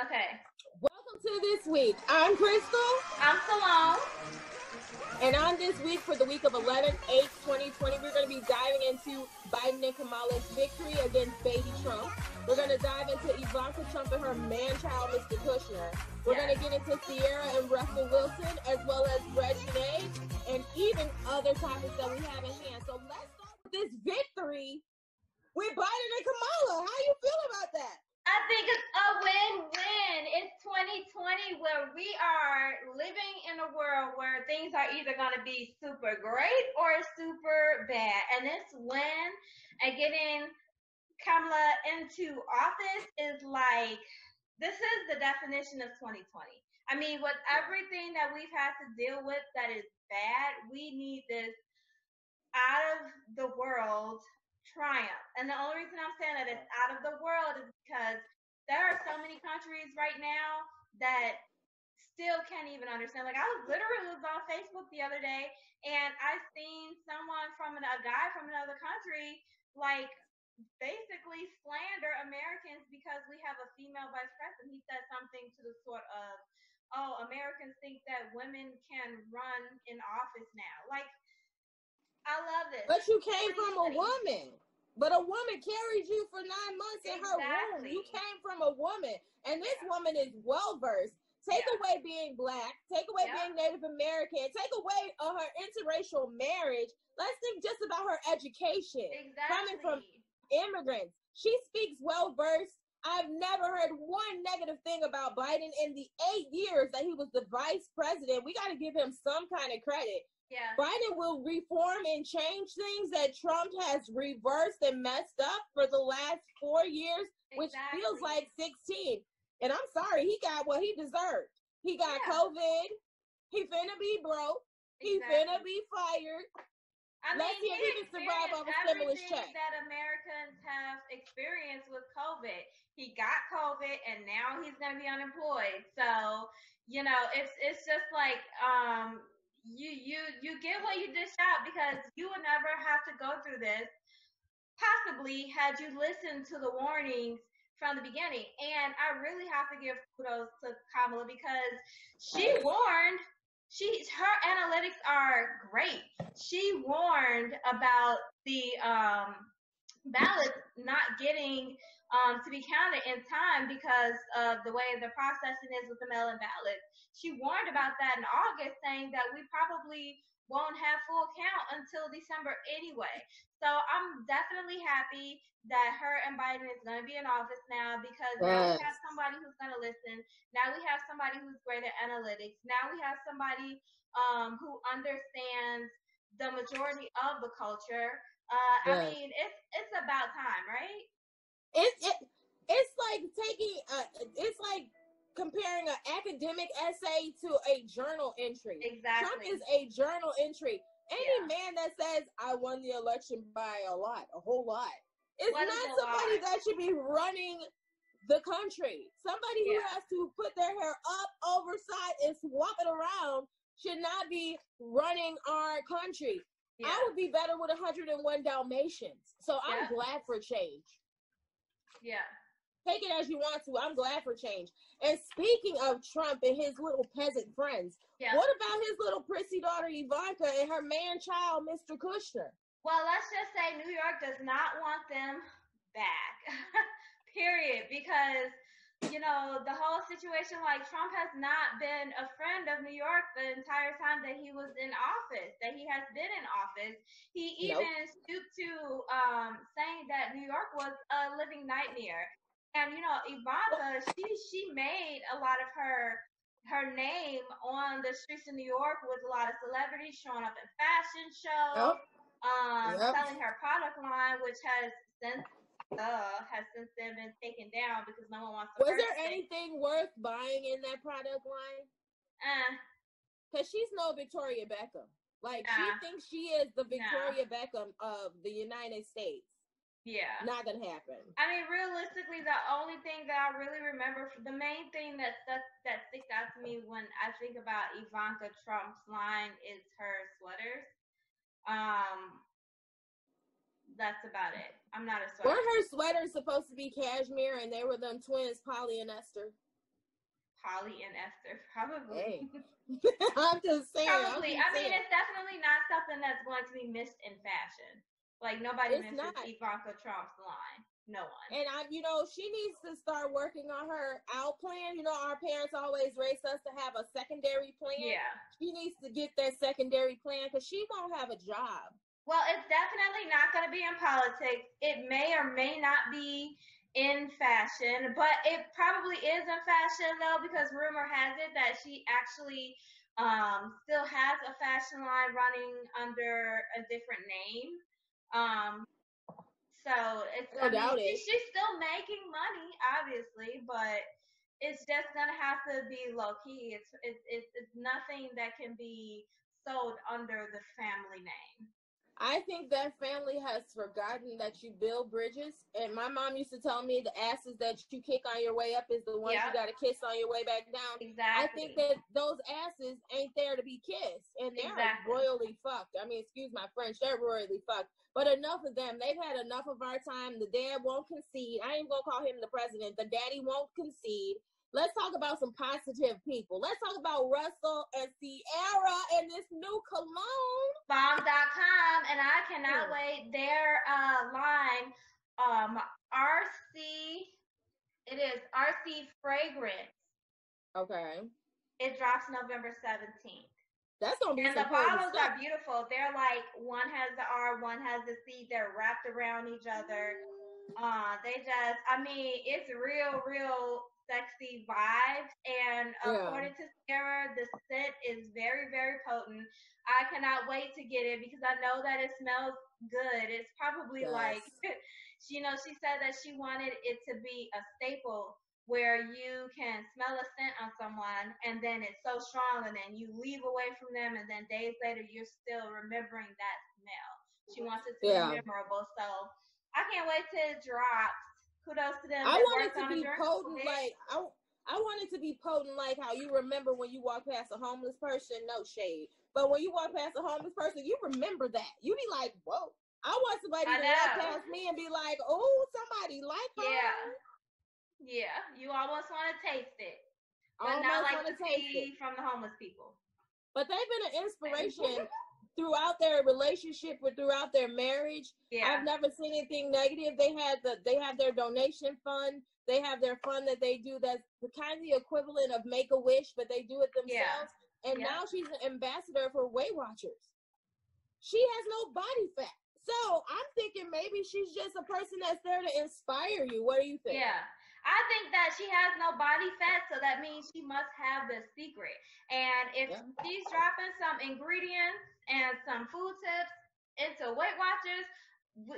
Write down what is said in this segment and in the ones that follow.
Okay. Welcome to This Week. I'm Crystal. I'm Salome. And on this week, for the week of 11/8/2020, we're going to be diving into Biden and Kamala's victory against baby Trump. We're going to dive into Ivanka Trump and her man-child, Mr. Kushner. We're going to get into Ciara and Russell Wilson, as well as Reggie, and even other topics that we have in hand. So let's start with this victory with Biden and Kamala. How you feel about that? I think it's a win-win. It's 2020 where we are living in a world where things are either going to be super great or super bad. And this win and getting Kamala into office is like, this is the definition of 2020. I mean, with everything that we've had to deal with that is bad, we need this out of the world triumph. And the only reason I'm saying that it's out of the world is because there are so many countries right now that still can't even understand. Like, I literally was on Facebook the other day and I seen someone a guy from another country, like, basically slander Americans because we have a female vice president. He said something to the sort of, oh, Americans think that women can run in office now. Like, I love this. But you came from a woman. But a woman carried you for 9 months in her womb. You came from a woman. And this woman is well-versed. Take away being Black. Take away being Native American. Take away her interracial marriage. Let's think just about her education. Coming from immigrants. She speaks well-versed. I've never heard one negative thing about Biden in the 8 years that he was the vice president. We got to give him some kind of credit. Yeah. Biden will reform and change things that Trump has reversed and messed up for the last 4 years, which feels like 16. And I'm sorry, he got what he deserved. He got COVID. He finna be broke. He finna be fired. I Let's see if he can survive off a stimulus check. That Americans have experienced with COVID. He got COVID and now he's gonna be unemployed. So, you know, it's just like you get what you dish out, because you would never have to go through this possibly had you listened to the warnings from the beginning. And I really have to give kudos to Kamala because she warned. Her analytics are great. She warned about the ballots not getting to be counted in time because of the way the processing is with the mail-in ballots. She warned about that in August, saying that we probably won't have full count until December anyway. So I'm definitely happy that her and Biden is going to be in office now, because now we have somebody who's going to listen. Now we have somebody who's great at analytics. Now we have somebody who understands the majority of the culture. I mean, it's about time, right? It's like taking it's like comparing an academic essay to a journal entry. Exactly. Trump is a journal entry. Any man that says I won the election by a whole lot, is not somebody that should be running the country. Somebody who has to put their hair up, overside, and swap it around should not be running our country. I would be better with 101 Dalmatians. So I'm glad for change. Yeah. Take it as you want to. I'm glad for change. And speaking of Trump and his little peasant friends, what about his little prissy daughter Ivanka and her man-child, Mr. Kushner? Well, let's just say New York does not want them back. Period. Because, you know, the whole situation, like, Trump has not been a friend of New York the entire time that he was in office, that he has been in office. He even stooped to saying that New York was a living nightmare. And, you know, Ivanka, she made a lot of her name on the streets of New York with a lot of celebrities showing up in fashion shows, selling her product line, which has since then been taken down because no one wants to purchase. Was there anything worth buying in that product line? Because she's no Victoria Beckham. Like, she thinks she is the Victoria Beckham of the United States. Yeah. Not gonna happen. I mean, realistically, the only thing that I really remember, the main thing that sticks out to me when I think about Ivanka Trump's line is her sweaters. That's about it. I'm not a sweater. Weren't her sweaters supposed to be cashmere and they were them twins, Polly and Esther? Polly and Esther, probably. Hey. I'm just saying. Probably. I mean, it's definitely not something that's going to be missed in fashion. Like, nobody misses Ivanka Trump's line. No one. And she needs to start working on her out plan. Our parents always raised us to have a secondary plan. Yeah. She needs to get that secondary plan because she won't have a job. Well, it's definitely not going to be in politics. It may or may not be in fashion, but it probably is in fashion though, because rumor has it that she actually still has a fashion line running under a different name. So she's still making money, obviously, but it's just gonna have to be low key. It's nothing that can be sold under the family name. I think that family has forgotten that you build bridges. And my mom used to tell me the asses that you kick on your way up is the ones you got to kiss on your way back down. Exactly. I think that those asses ain't there to be kissed. And they're royally fucked. I mean, excuse my French, they're royally fucked. But enough of them. They've had enough of our time. The dad won't concede. I ain't going to call him the president. The daddy won't concede. Let's talk about some positive people. Let's talk about Russell and Ciara and this new cologne. Bomb.com, and I cannot wait. Their line, it is RC Fragrance. Okay. It drops November 17th. That's going to be And the bottles are beautiful. They're like, one has the R, one has the C. They're wrapped around each other. It's real sexy vibes, and according to Ciara, the scent is very, very potent. I cannot wait to get it because I know that it smells good. It's probably like, she said that she wanted it to be a staple where you can smell a scent on someone and then it's so strong and then you leave away from them and then days later you're still remembering that smell. She wants it to be memorable, so I can't wait till it drops. Kudos to them. I want it to be potent, like I want it to be potent, like how you remember when you walk past a homeless person. No shade, but when you walk past a homeless person, you remember that. You be like, "Whoa!" I want somebody to walk past me and be like, "Oh, somebody like her." Yeah. You almost want to taste it, but not like the tea from the homeless people. But they've been an inspiration throughout their relationship or throughout their marriage. I've never seen anything negative. They have their donation fund. They have their fund that they do that's kind of the equivalent of Make-A-Wish, but they do it themselves. And now she's an ambassador for Weight Watchers. She has no body fat. So I'm thinking maybe she's just a person that's there to inspire you. What do you think? Yeah. I think that she has no body fat, so that means she must have the secret. And if she's dropping some ingredients and some food tips into Weight Watchers,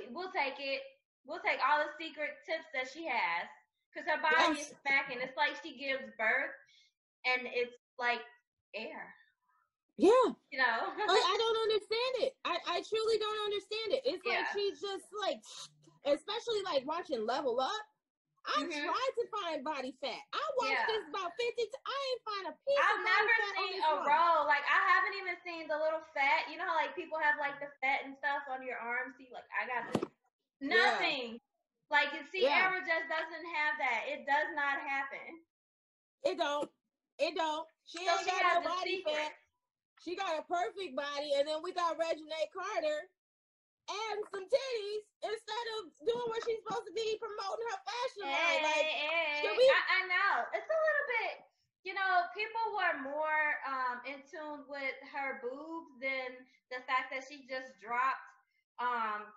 we'll take it. We'll take all the secret tips that she has, because her body is smacking. It's like she gives birth, and it's like air. Yeah. I don't understand it. I truly don't understand it. It's like she's just like, especially like watching Level Up. I tried to find body fat. I watched this about 50 times. I ain't find a piece I've never seen a roll. Like, I haven't even seen the little fat. You know how, like, people have, like, the fat and stuff on your arms? See, like, I got this. Nothing. Like, Ciara just doesn't have that. It does not happen. It don't. She ain't got no body fat. She got a perfect body. And then we got Regina Carter and some titties instead of doing what she's supposed to be, promoting her fashion line. I know. It's a little bit, people were more in tune with her boobs than the fact that she just dropped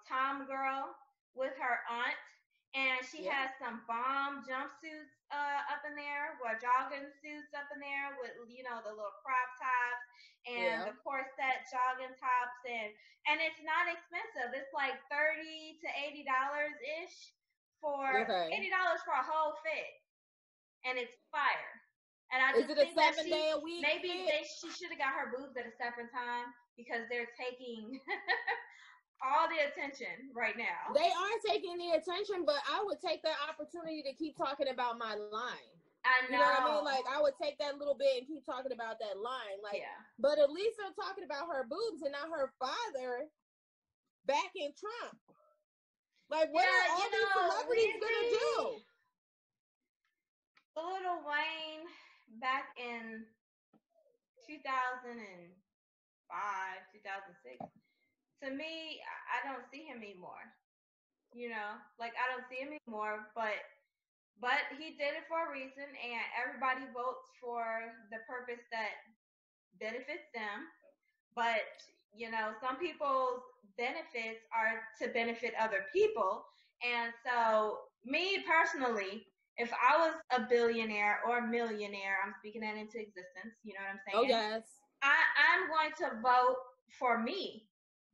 Tom Girl with her aunt. And she has some bomb jumpsuits up in there, or jogging suits up in there with, the little crop tops and the corset jogging tops. And it's not expensive. It's like $30 to $80 ish for $80 for a whole fit. And it's fire. And I just think that she should have got her boobs at a separate time, because they're taking all the attention right now. They are taking the attention, but I would take that opportunity to keep talking about my line. I know. You know what I mean? Like, I would take that little bit and keep talking about that line. Like, but at least they're talking about her boobs and not her father backing Trump. Like, what are all these celebrities gonna do? Lil Wayne back in 2005, 2006, to me, I don't see him anymore. You know, like I don't see him anymore, but he did it for a reason, and everybody votes for the purpose that benefits them. But you know, some people's benefits are to benefit other people, and so me personally, if I was a billionaire or a millionaire, I'm speaking that into existence. You know what I'm saying? Oh yes. I'm going to vote for me,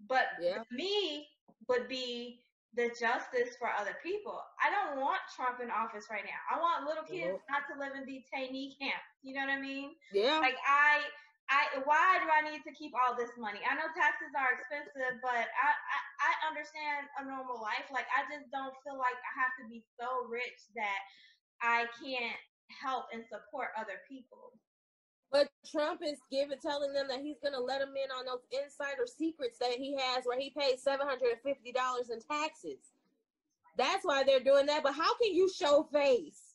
but me would be the justice for other people. I don't want Trump in office right now. I want little kids not to live in detainee camps. You know what I mean? Yeah. Like why do I need to keep all this money? I know taxes are expensive, but I understand a normal life. Like I just don't feel like I have to be so rich that I can't help and support other people. But Trump is telling them that he's going to let them in on those insider secrets that he has where he pays $750 in taxes. That's why they're doing that. But how can you show face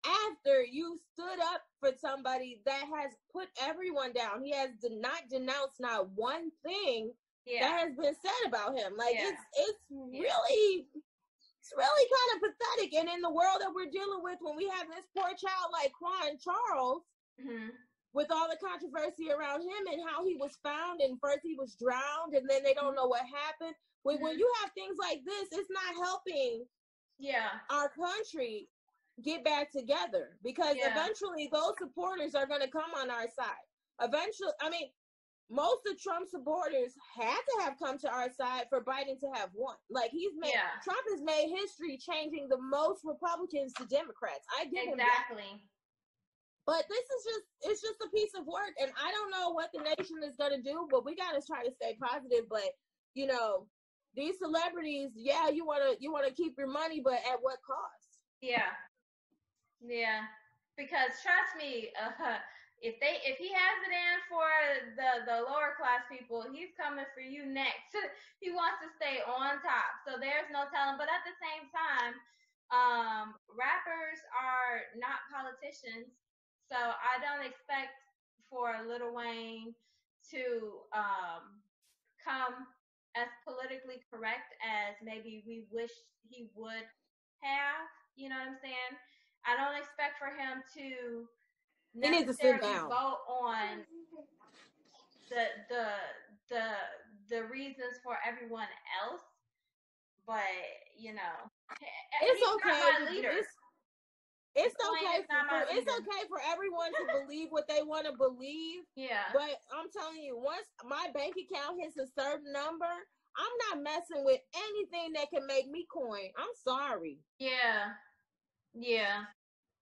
after you stood up for somebody that has put everyone down? He has not denounced not one thing that has been said about him. Like it's really kind of pathetic. And in the world that we're dealing with, when we have this poor child like Quan Charles, with all the controversy around him and how he was found, and first he was drowned, and then they don't know what happened. When you have things like this, it's not helping our country get back together, because eventually those supporters are going to come on our side. Eventually, I mean, most of Trump's supporters had to have come to our side for Biden to have won. Like Trump has made history changing the most Republicans to Democrats. I give him that. But it's just a piece of work, and I don't know what the nation is going to do, but we got to try to stay positive. But, you know, these celebrities, you want to keep your money, but at what cost? Yeah. Because trust me, if he has it in for the lower class people, he's coming for you next. He wants to stay on top, so there's no telling. But at the same time, rappers are not politicians. So I don't expect for Lil Wayne to come as politically correct as maybe we wish he would have. You know what I'm saying? I don't expect for him to necessarily vote on the reasons for everyone else. But you know, it's okay. Not my leader. It's okay for everyone to believe what they want to believe. Yeah. But I'm telling you, once my bank account hits a certain number, I'm not messing with anything that can make me coin. I'm sorry. Yeah.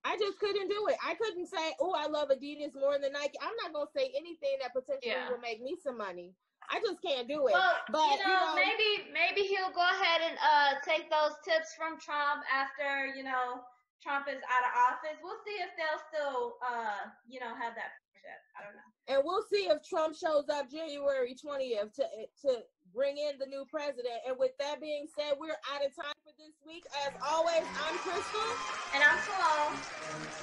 I just couldn't do it. I couldn't say, oh, I love Adidas more than Nike. I'm not going to say anything that potentially will make me some money. I just can't do it. Well, but you know, maybe he'll go ahead and take those tips from Trump after, you know, Trump is out of office. We'll see if they'll still, have that partnership. I don't know. And we'll see if Trump shows up January 20th to bring in the new president. And with that being said, we're out of time for this week. As always, I'm Crystal. And I'm Sloan.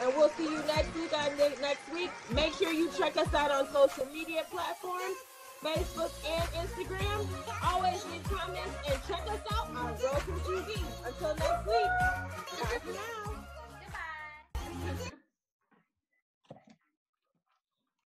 And we'll see you next week next week. Make sure you check us out on social media platforms, Facebook and Instagram. Always leave comments and check us out on Roku TV. Until next week, bye for now. Goodbye.